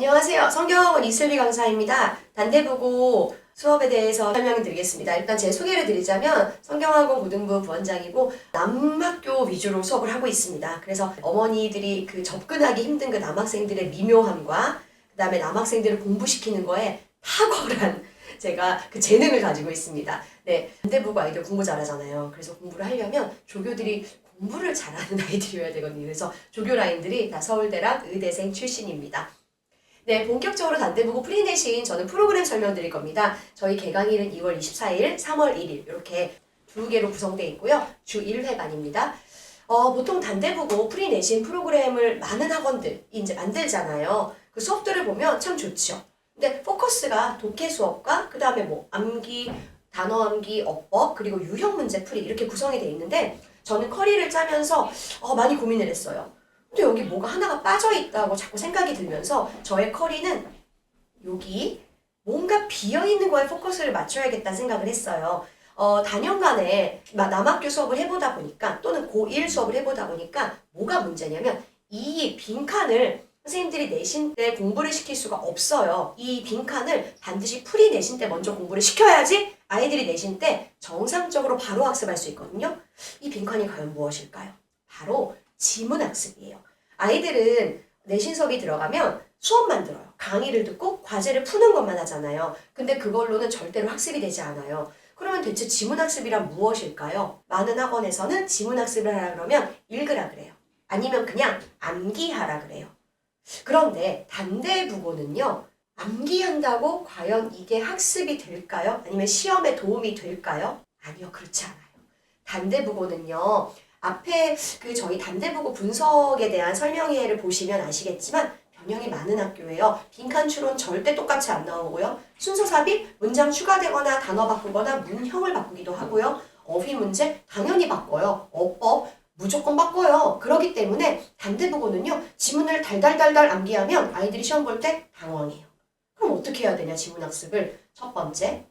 안녕하세요. 성경학원 이슬비 강사입니다. 단대부고 수업에 대해서 설명드리겠습니다. 일단 제 소개를 드리자면 성경학원 고등부 부원장이고 남학교 위주로 수업을 하고 있습니다. 그래서 어머니들이 접근하기 힘든 남학생들의 미묘함과 그 다음에 남학생들을 공부시키는 거에 탁월한 제가 재능을 가지고 있습니다. 네, 단대부고 아이들 공부 잘하잖아요. 그래서 공부를 하려면 조교들이 공부를 잘하는 아이들이어야 되거든요. 그래서 조교 라인들이 다 서울대랑 의대생 출신입니다. 네, 본격적으로 단대부고 프리넷인 저는 프로그램 설명드릴 겁니다. 저희 개강일은 2월 24일, 3월 1일 이렇게 두 개로 구성되어 있고요. 주 1회반입니다. 보통 단대부고 프리넷인 프로그램을 많은 학원들이 이제 만들잖아요. 그 수업들을 보면 참 좋죠. 근데 포커스가 독해 수업과 그 다음에 암기, 단어 암기, 어법, 그리고 유형 문제 풀이 이렇게 구성이 되어 있는데 저는 커리를 짜면서 많이 고민을 했어요. 근데 여기 뭐가 하나가 빠져있다고 자꾸 생각이 들면서 저의 커리는 여기 뭔가 비어있는 거에 포커스를 맞춰야겠다는 생각을 했어요. 단연간에 남학교 수업을 해보다 보니까 또는 고1 수업을 해보다 보니까 뭐가 문제냐면 이 빈칸을 선생님들이 내신 때 공부를 시킬 수가 없어요. 이 빈칸을 반드시 프리 내신 때 먼저 공부를 시켜야지 아이들이 내신 때 정상적으로 바로 학습할 수 있거든요. 이 빈칸이 과연 무엇일까요? 바로 지문학습이에요. 아이들은 내신 수업이 들어가면 수업만 들어요. 강의를 듣고 과제를 푸는 것만 하잖아요. 근데 그걸로는 절대로 학습이 되지 않아요. 그러면 대체 지문학습이란 무엇일까요? 많은 학원에서는 지문학습을 하라 그러면 읽으라 그래요. 아니면 그냥 암기하라 그래요. 그런데 단대부고는요. 암기한다고 과연 이게 학습이 될까요? 아니면 시험에 도움이 될까요? 아니요, 그렇지 않아요. 단대부고는요. 앞에 저희 단대부고 분석에 대한 설명회를 보시면 아시겠지만 변형이 많은 학교예요. 빈칸 추론 절대 똑같이 안 나오고요. 순서 삽입, 문장 추가되거나 단어 바꾸거나 문형을 바꾸기도 하고요. 어휘 문제 당연히 바꿔요. 어법 무조건 바꿔요. 그렇기 때문에 단대부고는요. 지문을 달달달달 암기하면 아이들이 시험 볼 때 당황해요. 그럼 어떻게 해야 되냐 지문학습을. 첫 번째,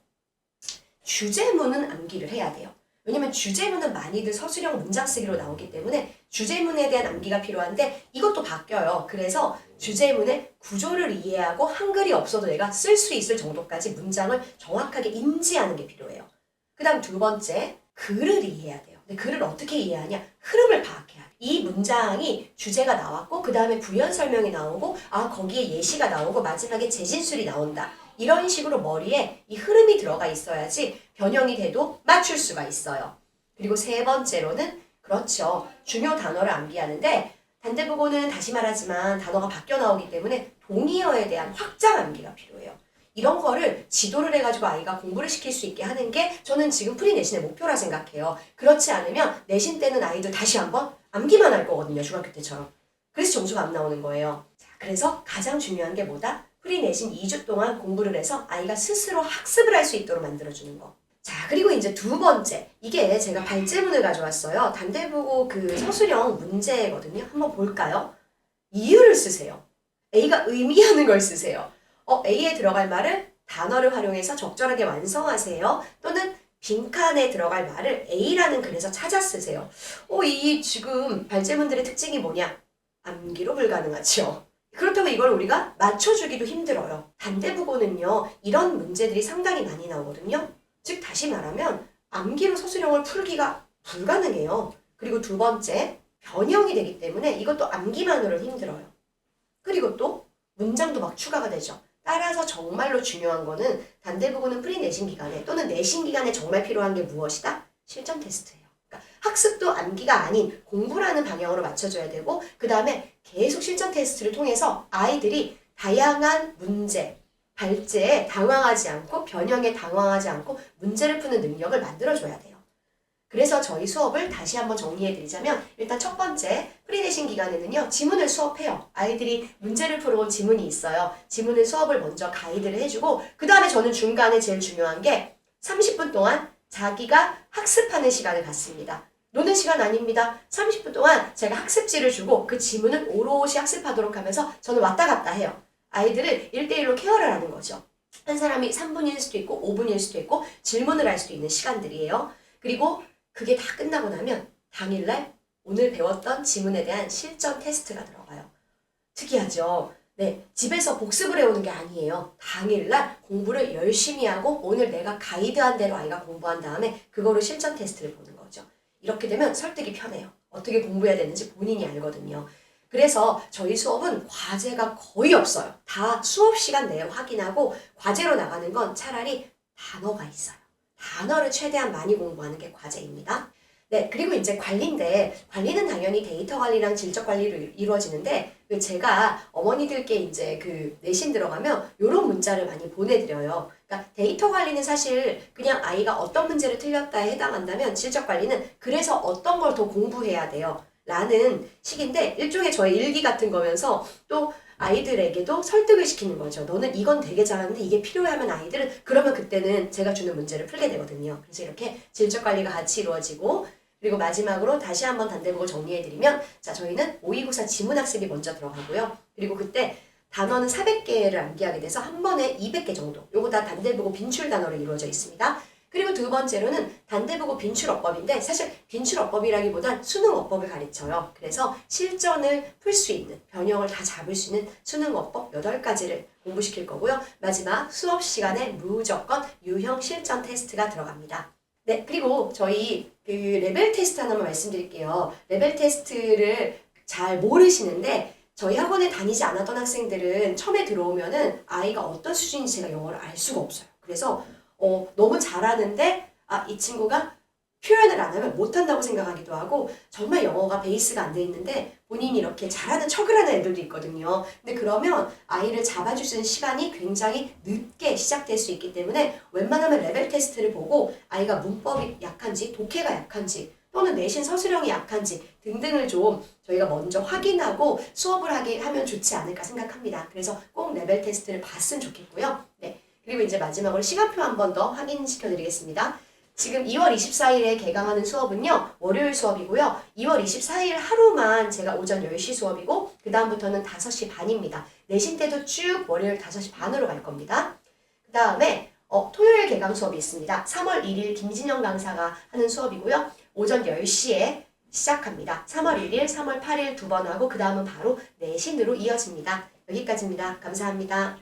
주제문은 암기를 해야 돼요. 왜냐면 주제문은 많이들 서술형 문장 쓰기로 나오기 때문에 주제문에 대한 암기가 필요한데 이것도 바뀌어요. 그래서 주제문의 구조를 이해하고 한글이 없어도 내가 쓸 수 있을 정도까지 문장을 정확하게 인지하는 게 필요해요. 그 다음 두 번째, 글을 이해해야 돼요. 근데 글을 어떻게 이해하냐? 흐름을 파악해야 돼요. 이 문장이 주제가 나왔고 그 다음에 부연 설명이 나오고 거기에 예시가 나오고 마지막에 재진술이 나온다. 이런 식으로 머리에 이 흐름이 들어가 있어야지 변형이 돼도 맞출 수가 있어요. 그리고 세 번째로는 그렇죠. 중요 단어를 암기하는데 단대부고는 다시 말하지만 단어가 바뀌어 나오기 때문에 동의어에 대한 확장 암기가 필요해요. 이런 거를 지도를 해가지고 아이가 공부를 시킬 수 있게 하는 게 저는 지금 프리 내신의 목표라 생각해요. 그렇지 않으면 내신 때는 아이들 다시 한번 암기만 할 거거든요. 중학교 때처럼. 그래서 점수가 안 나오는 거예요. 자, 그래서 가장 중요한 게 뭐다? 프리 내신 2주 동안 공부를 해서 아이가 스스로 학습을 할 수 있도록 만들어주는 거. 자, 그리고 이제 두 번째. 이게 제가 발제문을 가져왔어요. 단대부고 서술형 문제거든요. 한번 볼까요? 이유를 쓰세요. A가 의미하는 걸 쓰세요. A에 들어갈 말을 단어를 활용해서 적절하게 완성하세요. 또는 빈칸에 들어갈 말을 A라는 글에서 찾아 쓰세요. 이 지금 발제문들의 특징이 뭐냐? 암기로 불가능하죠. 그렇다고 이걸 우리가 맞춰주기도 힘들어요. 단대부고는요. 이런 문제들이 상당히 많이 나오거든요. 즉 다시 말하면 암기로 서술형을 풀기가 불가능해요. 그리고 두 번째, 변형이 되기 때문에 이것도 암기만으로는 힘들어요. 그리고 또 문장도 막 추가가 되죠. 따라서 정말로 중요한 거는 단대부고는 프리 내신 기간에 또는 내신 기간에 정말 필요한 게 무엇이다? 실전 테스트예요. 그러니까 학습도 암기가 아닌 공부라는 방향으로 맞춰줘야 되고 그 다음에 계속 실전 테스트를 통해서 아이들이 다양한 문제, 발제에 당황하지 않고 변형에 당황하지 않고 문제를 푸는 능력을 만들어줘야 돼요. 그래서 저희 수업을 다시 한번 정리해드리자면 일단 첫 번째 프리 내신 기간에는요. 지문을 수업해요. 아이들이 문제를 풀어온 지문이 있어요. 지문을 수업을 먼저 가이드를 해주고 그 다음에 저는 중간에 제일 중요한 게 30분 동안 자기가 학습하는 시간을 갖습니다. 노는 시간 아닙니다. 30분 동안 제가 학습지를 주고 그 지문을 오롯이 학습하도록 하면서 저는 왔다 갔다 해요. 아이들을 1대1로 케어를 하는 거죠. 한 사람이 3분일 수도 있고 5분일 수도 있고 질문을 할 수도 있는 시간들이에요. 그리고 그게 다 끝나고 나면 당일날 오늘 배웠던 지문에 대한 실전 테스트가 들어가요. 특이하죠? 네, 집에서 복습을 해오는 게 아니에요. 당일날 공부를 열심히 하고 오늘 내가 가이드한 대로 아이가 공부한 다음에 그거를 실전 테스트를 보는 거죠. 이렇게 되면 설득이 편해요. 어떻게 공부해야 되는지 본인이 알거든요. 그래서 저희 수업은 과제가 거의 없어요. 다 수업 시간 내에 확인하고 과제로 나가는 건 차라리 단어가 있어요. 단어를 최대한 많이 공부하는 게 과제입니다. 네, 그리고 이제 관리인데 관리는 당연히 데이터 관리랑 질적 관리로 이루어지는데 제가 어머니들께 이제 그 내신 들어가면 이런 문자를 많이 보내드려요. 그러니까 데이터 관리는 사실 그냥 아이가 어떤 문제를 틀렸다에 해당한다면 질적 관리는 그래서 어떤 걸 더 공부해야 돼요. 라는 식인데 일종의 저의 일기 같은 거면서 또 아이들에게도 설득을 시키는 거죠. 너는 이건 되게 잘하는데 이게 필요해 하면 아이들은 그러면 그때는 제가 주는 문제를 풀게 되거든요. 그래서 이렇게 질적 관리가 같이 이루어지고 그리고 마지막으로 다시 한번 단대보고 정리해드리면 자 저희는 모의고사 지문학습이 먼저 들어가고요. 그리고 그때 단어는 400개를 암기하게 돼서 한 번에 200개 정도 요거 다 단대보고 빈출 단어로 이루어져 있습니다. 그리고 두 번째로는 단대보고 빈출어법인데 사실 빈출어법이라기보단 수능어법을 가르쳐요. 그래서 실전을 풀 수 있는 변형을 다 잡을 수 있는 수능어법 8가지를 공부시킬 거고요. 마지막 수업 시간에 무조건 유형 실전 테스트가 들어갑니다. 네, 그리고 저희 그 레벨 테스트 하나만 말씀드릴게요. 레벨 테스트를 잘 모르시는데 저희 학원에 다니지 않았던 학생들은 처음에 들어오면은 아이가 어떤 수준인지 제가 영어를 알 수가 없어요. 그래서 너무 잘하는데 이 친구가 표현을 안 하면 못한다고 생각하기도 하고 정말 영어가 베이스가 안 돼 있는데 본인이 이렇게 잘하는 척을 하는 애들도 있거든요. 근데 그러면 아이를 잡아줄 수 있는 시간이 굉장히 늦게 시작될 수 있기 때문에 웬만하면 레벨 테스트를 보고 아이가 문법이 약한지 독해가 약한지 또는 내신 서술형이 약한지 등등을 좀 저희가 먼저 확인하고 수업을 하면 좋지 않을까 생각합니다. 그래서 꼭 레벨 테스트를 봤으면 좋겠고요. 네. 그리고 이제 마지막으로 시간표 한 번 더 확인시켜 드리겠습니다. 지금 2월 24일에 개강하는 수업은요. 월요일 수업이고요. 2월 24일 하루만 제가 오전 10시 수업이고 그 다음부터는 5시 반입니다. 내신 때도 쭉 월요일 5시 반으로 갈 겁니다. 그 다음에 토요일 개강 수업이 있습니다. 3월 1일 김진영 강사가 하는 수업이고요. 오전 10시에 시작합니다. 3월 1일, 3월 8일 두 번 하고 그 다음은 바로 내신으로 이어집니다. 여기까지입니다. 감사합니다.